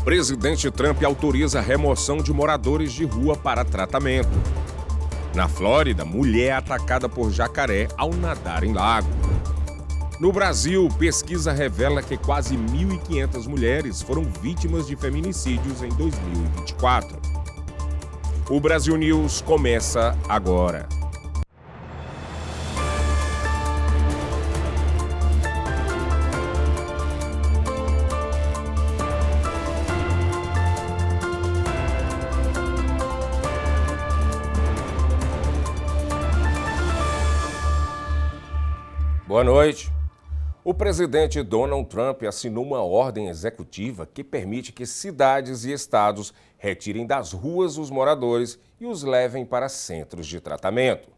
Presidente Trump autoriza a remoção de moradores de rua para tratamento. Na Flórida, mulher é atacada por jacaré ao nadar em lago. No Brasil, pesquisa revela que quase 1.500 mulheres foram vítimas de feminicídios em 2024. O Brasil News começa agora. Boa noite. O presidente Donald Trump assinou uma ordem executiva que permite que cidades e estados retirem das ruas os moradores e os levem para centros de tratamento.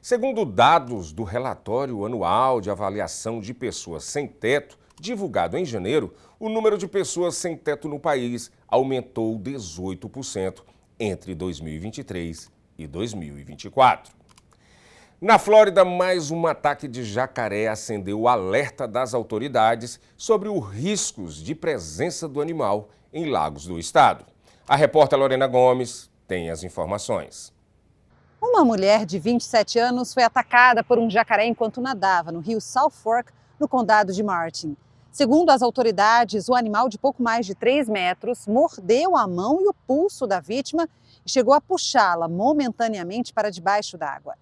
Segundo dados do relatório anual de avaliação de pessoas sem teto, divulgado em janeiro, o número de pessoas sem teto no país aumentou 18% entre 2023 e 2024. Na Flórida, mais um ataque de jacaré acendeu o alerta das autoridades sobre os riscos de presença do animal em lagos do estado. A repórter Lorena Gomes tem as informações. Uma mulher de 27 anos foi atacada por um jacaré enquanto nadava no rio South Fork, no condado de Martin. Segundo as autoridades, o animal de pouco mais de 3 metros mordeu a mão e o pulso da vítima e chegou a puxá-la momentaneamente para debaixo d'água.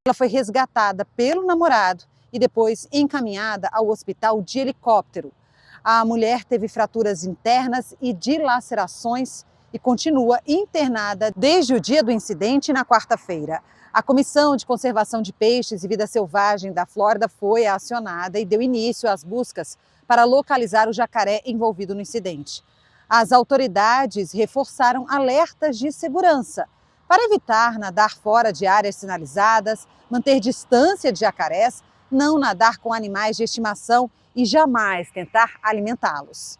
Ela foi resgatada pelo namorado e depois encaminhada ao hospital de helicóptero. A mulher teve fraturas internas e dilacerações e continua internada desde o dia do incidente na quarta-feira. A Comissão de Conservação de Peixes e Vida Selvagem da Flórida foi acionada e deu início às buscas para localizar o jacaré envolvido no incidente. As autoridades reforçaram alertas de segurança para evitar nadar fora de áreas sinalizadas, manter distância de jacarés, não nadar com animais de estimação e jamais tentar alimentá-los.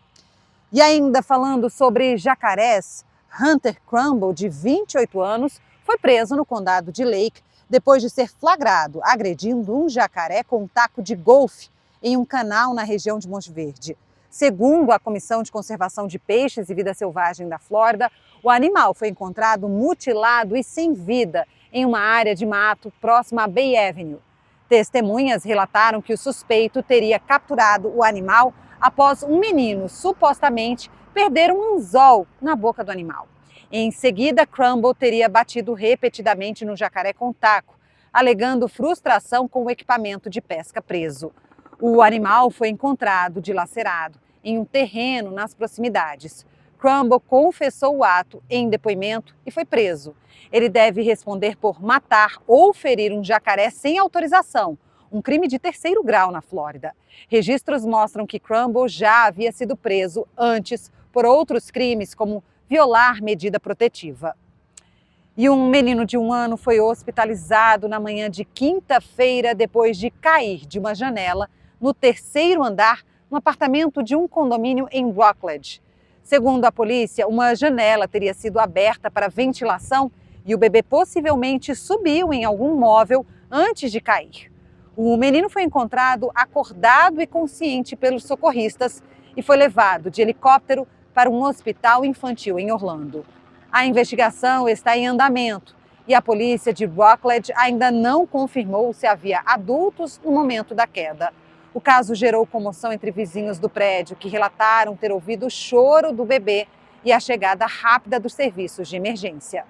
E ainda falando sobre jacarés, Hunter Crumble, de 28 anos, foi preso no condado de Lake depois de ser flagrado agredindo um jacaré com um taco de golfe em um canal na região de Monte Verde. Segundo a Comissão de Conservação de Peixes e Vida Selvagem da Flórida, o animal foi encontrado mutilado e sem vida em uma área de mato próxima à Bay Avenue. Testemunhas relataram que o suspeito teria capturado o animal após um menino supostamente perder um anzol na boca do animal. Em seguida, Crumble teria batido repetidamente no jacaré com taco, alegando frustração com o equipamento de pesca preso. O animal foi encontrado dilacerado em um terreno nas proximidades. Crumble confessou o ato em depoimento e foi preso. Ele deve responder por matar ou ferir um jacaré sem autorização, um crime de 3º grau na Flórida. Registros mostram que Crumble já havia sido preso antes por outros crimes, como violar medida protetiva. E um menino de 1 ano foi hospitalizado na manhã de quinta-feira depois de cair de uma janela no 3º andar no apartamento de um condomínio em Rockledge. Segundo a polícia, uma janela teria sido aberta para ventilação e o bebê possivelmente subiu em algum móvel antes de cair. O menino foi encontrado acordado e consciente pelos socorristas e foi levado de helicóptero para um hospital infantil em Orlando. A investigação está em andamento e a polícia de Rockledge ainda não confirmou se havia adultos no momento da queda. O caso gerou comoção entre vizinhos do prédio, que relataram ter ouvido o choro do bebê e a chegada rápida dos serviços de emergência.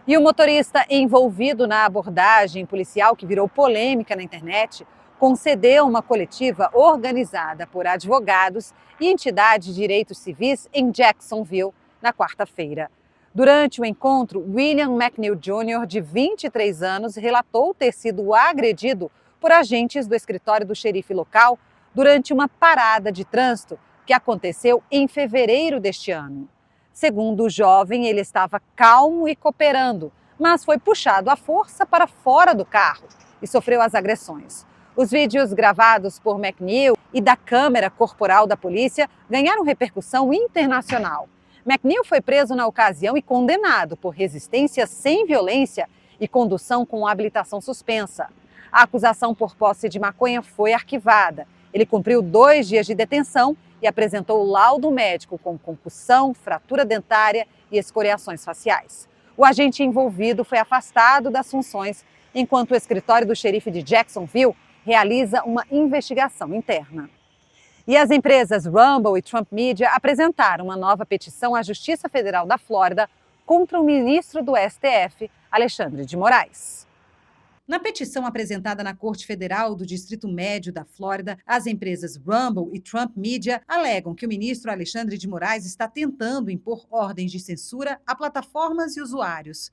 E o motorista envolvido na abordagem policial, que virou polêmica na internet, concedeu uma coletiva organizada por advogados e entidades de direitos civis em Jacksonville na quarta-feira. Durante o encontro, William McNeil Jr., de 23 anos, relatou ter sido agredido por agentes do escritório do xerife local durante uma parada de trânsito que aconteceu em fevereiro deste ano. Segundo o jovem, ele estava calmo e cooperando, mas foi puxado à força para fora do carro e sofreu as agressões. Os vídeos gravados por McNeil e da câmera corporal da polícia ganharam repercussão internacional. McNeil foi preso na ocasião e condenado por resistência sem violência e condução com habilitação suspensa. A acusação por posse de maconha foi arquivada. Ele cumpriu 2 dias de detenção e apresentou laudo médico com concussão, fratura dentária e escoriações faciais. O agente envolvido foi afastado das funções, enquanto o escritório do xerife de Jacksonville realiza uma investigação interna. E as empresas Rumble e Trump Media apresentaram uma nova petição à Justiça Federal da Flórida contra o ministro do STF, Alexandre de Moraes. Na petição apresentada na Corte Federal do Distrito Médio da Flórida, as empresas Rumble e Trump Media alegam que o ministro Alexandre de Moraes está tentando impor ordens de censura a plataformas e usuários.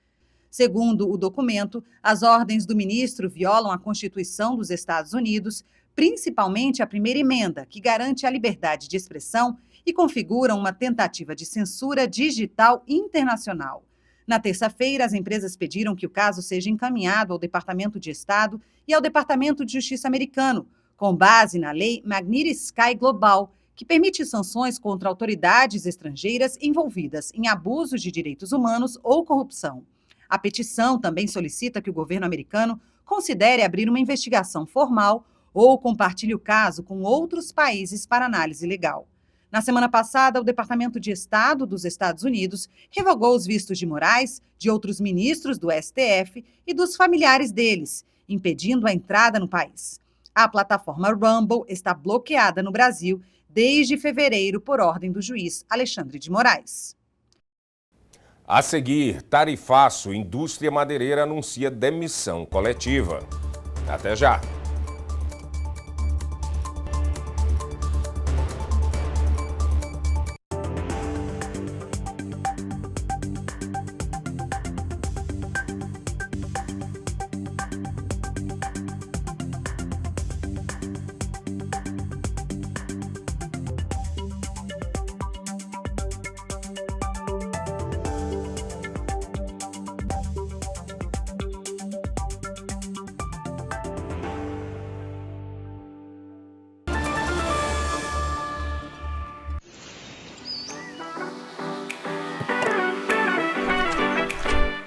Segundo o documento, as ordens do ministro violam a Constituição dos Estados Unidos, principalmente a primeira emenda, que garante a liberdade de expressão e configuram uma tentativa de censura digital internacional. Na terça-feira, as empresas pediram que o caso seja encaminhado ao Departamento de Estado e ao Departamento de Justiça americano, com base na lei Magnitsky Global, que permite sanções contra autoridades estrangeiras envolvidas em abusos de direitos humanos ou corrupção. A petição também solicita que o governo americano considere abrir uma investigação formal ou compartilhe o caso com outros países para análise legal. Na semana passada, o Departamento de Estado dos Estados Unidos revogou os vistos de Moraes, de outros ministros do STF e dos familiares deles, impedindo a entrada no país. A plataforma Rumble está bloqueada no Brasil desde fevereiro por ordem do juiz Alexandre de Moraes. A seguir, tarifaço, indústria madeireira anuncia demissão coletiva. Até já!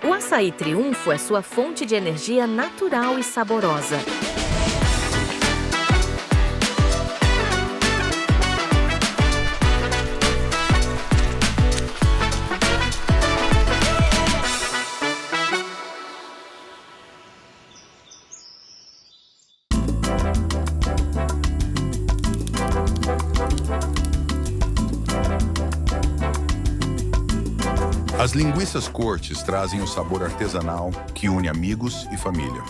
O açaí Triunfo é sua fonte de energia natural e saborosa. As linguiças Cortes trazem o sabor artesanal que une amigos e família.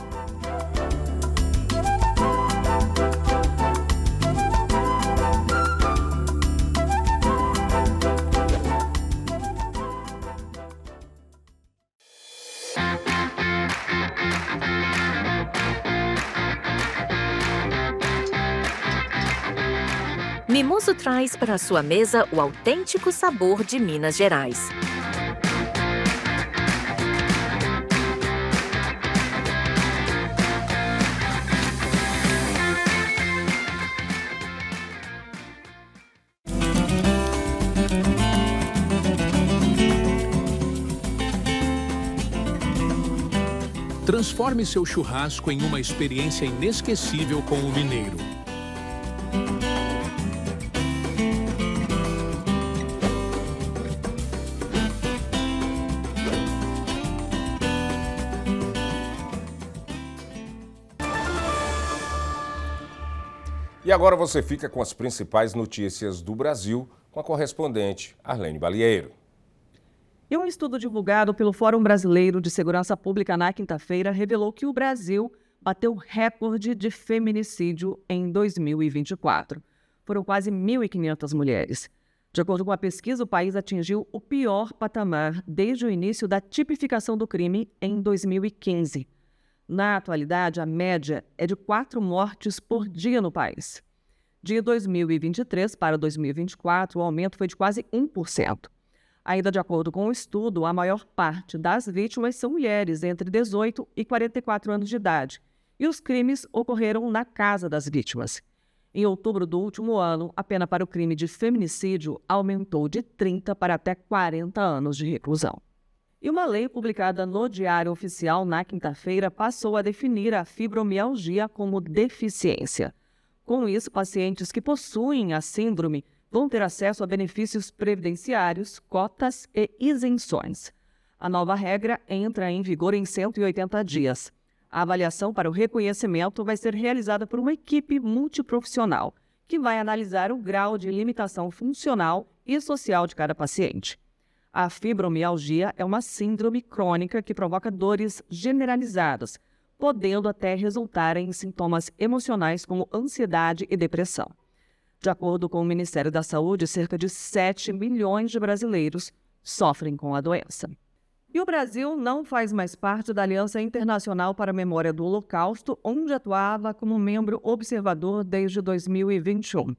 Mimoso traz para sua mesa o autêntico sabor de Minas Gerais. Transforme seu churrasco em uma experiência inesquecível com o mineiro. E agora você fica com as principais notícias do Brasil com a correspondente Arlene Balieiro. E um estudo divulgado pelo Fórum Brasileiro de Segurança Pública na quinta-feira revelou que o Brasil bateu recorde de feminicídio em 2024. Foram quase 1.500 mulheres. De acordo com a pesquisa, o país atingiu o pior patamar desde o início da tipificação do crime em 2015. Na atualidade, a média é de 4 mortes por dia no país. De 2023 para 2024, o aumento foi de quase 1%. Ainda de acordo com o estudo, a maior parte das vítimas são mulheres entre 18 e 44 anos de idade, e os crimes ocorreram na casa das vítimas. Em outubro do último ano, a pena para o crime de feminicídio aumentou de 30 para até 40 anos de reclusão. E uma lei publicada no Diário Oficial na quinta-feira passou a definir a fibromialgia como deficiência. Com isso, pacientes que possuem a síndrome vão ter acesso a benefícios previdenciários, cotas e isenções. A nova regra entra em vigor em 180 dias. A avaliação para o reconhecimento vai ser realizada por uma equipe multiprofissional, que vai analisar o grau de limitação funcional e social de cada paciente. A fibromialgia é uma síndrome crônica que provoca dores generalizadas, podendo até resultar em sintomas emocionais como ansiedade e depressão. De acordo com o Ministério da Saúde, cerca de 7 milhões de brasileiros sofrem com a doença. E o Brasil não faz mais parte da Aliança Internacional para a Memória do Holocausto, onde atuava como membro observador desde 2021.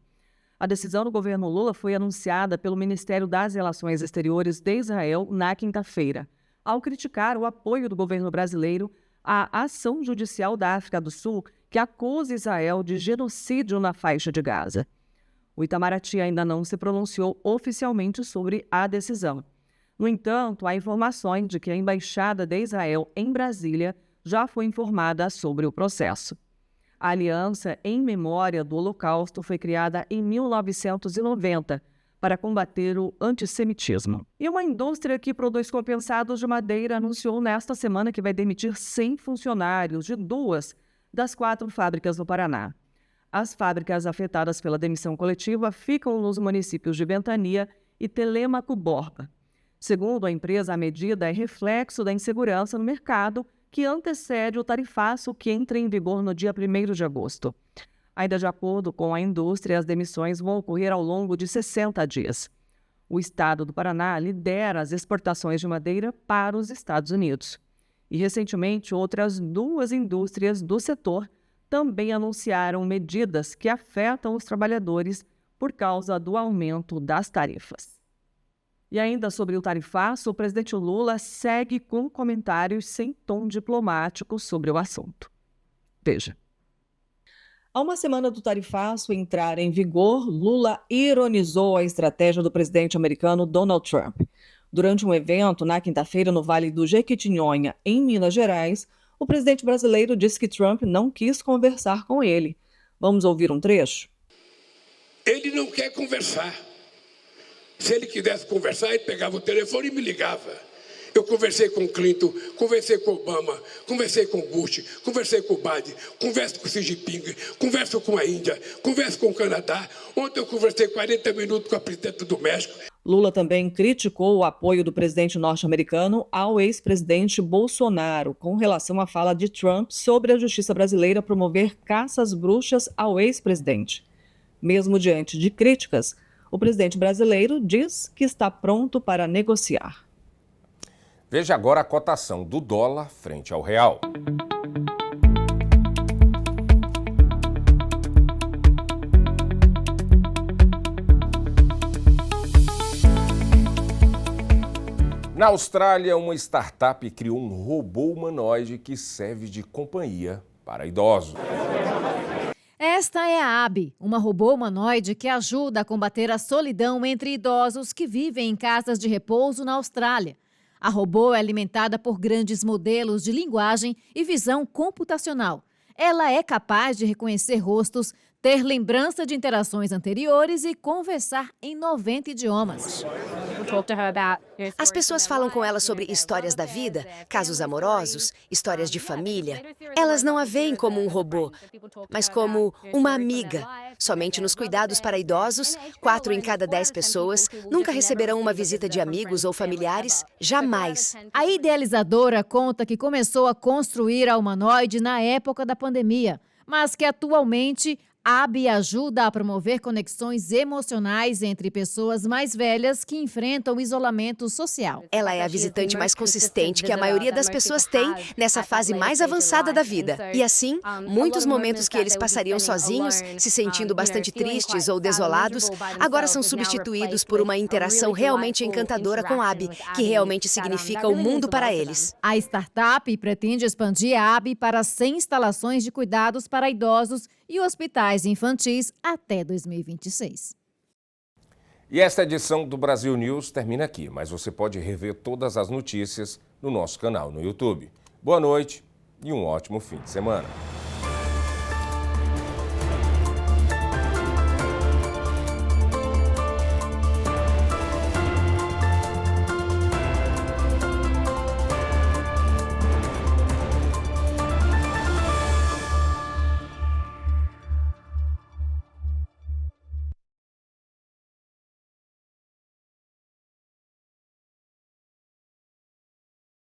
A decisão do governo Lula foi anunciada pelo Ministério das Relações Exteriores de Israel na quinta-feira, ao criticar o apoio do governo brasileiro à ação judicial da África do Sul que acusa Israel de genocídio na faixa de Gaza. O Itamaraty ainda não se pronunciou oficialmente sobre a decisão. No entanto, há informações de que a Embaixada de Israel em Brasília já foi informada sobre o processo. A Aliança em Memória do Holocausto foi criada em 1990 para combater o antissemitismo. E uma indústria que produz compensados de madeira anunciou nesta semana que vai demitir 100 funcionários de 2 das 4 fábricas do Paraná. As fábricas afetadas pela demissão coletiva ficam nos municípios de Ventania e Telêmaco-Borba. Segundo a empresa, a medida é reflexo da insegurança no mercado que antecede o tarifaço que entra em vigor no dia 1º de agosto. Ainda de acordo com a indústria, as demissões vão ocorrer ao longo de 60 dias. O estado do Paraná lidera as exportações de madeira para os Estados Unidos. E, recentemente, outras 2 indústrias do setor também anunciaram medidas que afetam os trabalhadores por causa do aumento das tarifas. E ainda sobre o tarifaço, o presidente Lula segue com comentários sem tom diplomático sobre o assunto. Veja. Há uma semana do tarifaço entrar em vigor, Lula ironizou a estratégia do presidente americano Donald Trump. Durante um evento na quinta-feira no Vale do Jequitinhonha, em Minas Gerais, o presidente brasileiro disse que Trump não quis conversar com ele. Vamos ouvir um trecho? Ele não quer conversar. Se ele quisesse conversar, ele pegava o telefone e me ligava. Eu conversei com o Clinton, conversei com o Obama, conversei com o Bush, conversei com o Biden, converso com o Xi Jinping, converso com a Índia, converso com o Canadá. Ontem eu conversei 40 minutos com a presidenta do México. Lula também criticou o apoio do presidente norte-americano ao ex-presidente Bolsonaro com relação à fala de Trump sobre a justiça brasileira promover caças bruxas ao ex-presidente. Mesmo diante de críticas, o presidente brasileiro diz que está pronto para negociar. Veja agora a cotação do dólar frente ao real. Na Austrália, uma startup criou um robô humanoide que serve de companhia para idosos. Esta é a Abby, uma robô humanoide que ajuda a combater a solidão entre idosos que vivem em casas de repouso na Austrália. A robô é alimentada por grandes modelos de linguagem e visão computacional. Ela é capaz de reconhecer rostos, ter lembrança de interações anteriores e conversar em 90 idiomas. As pessoas falam com ela sobre histórias da vida, casos amorosos, histórias de família. Elas não a veem como um robô, mas como uma amiga. Somente nos cuidados para idosos, 4 em cada 10 pessoas nunca receberão uma visita de amigos ou familiares, jamais. A idealizadora conta que começou a construir a humanoide na época da pandemia, mas que atualmente a Abby ajuda a promover conexões emocionais entre pessoas mais velhas que enfrentam isolamento social. Ela é a visitante mais consistente que a maioria das pessoas tem nessa fase mais avançada da vida. E assim, muitos momentos que eles passariam sozinhos, se sentindo bastante tristes ou desolados, agora são substituídos por uma interação realmente encantadora com a Abby, que realmente significa o mundo para eles. A startup pretende expandir a Abby para 100 instalações de cuidados para idosos e hospitais infantis até 2026. E esta edição do Brasil News termina aqui, mas você pode rever todas as notícias no nosso canal no YouTube. Boa noite e um ótimo fim de semana.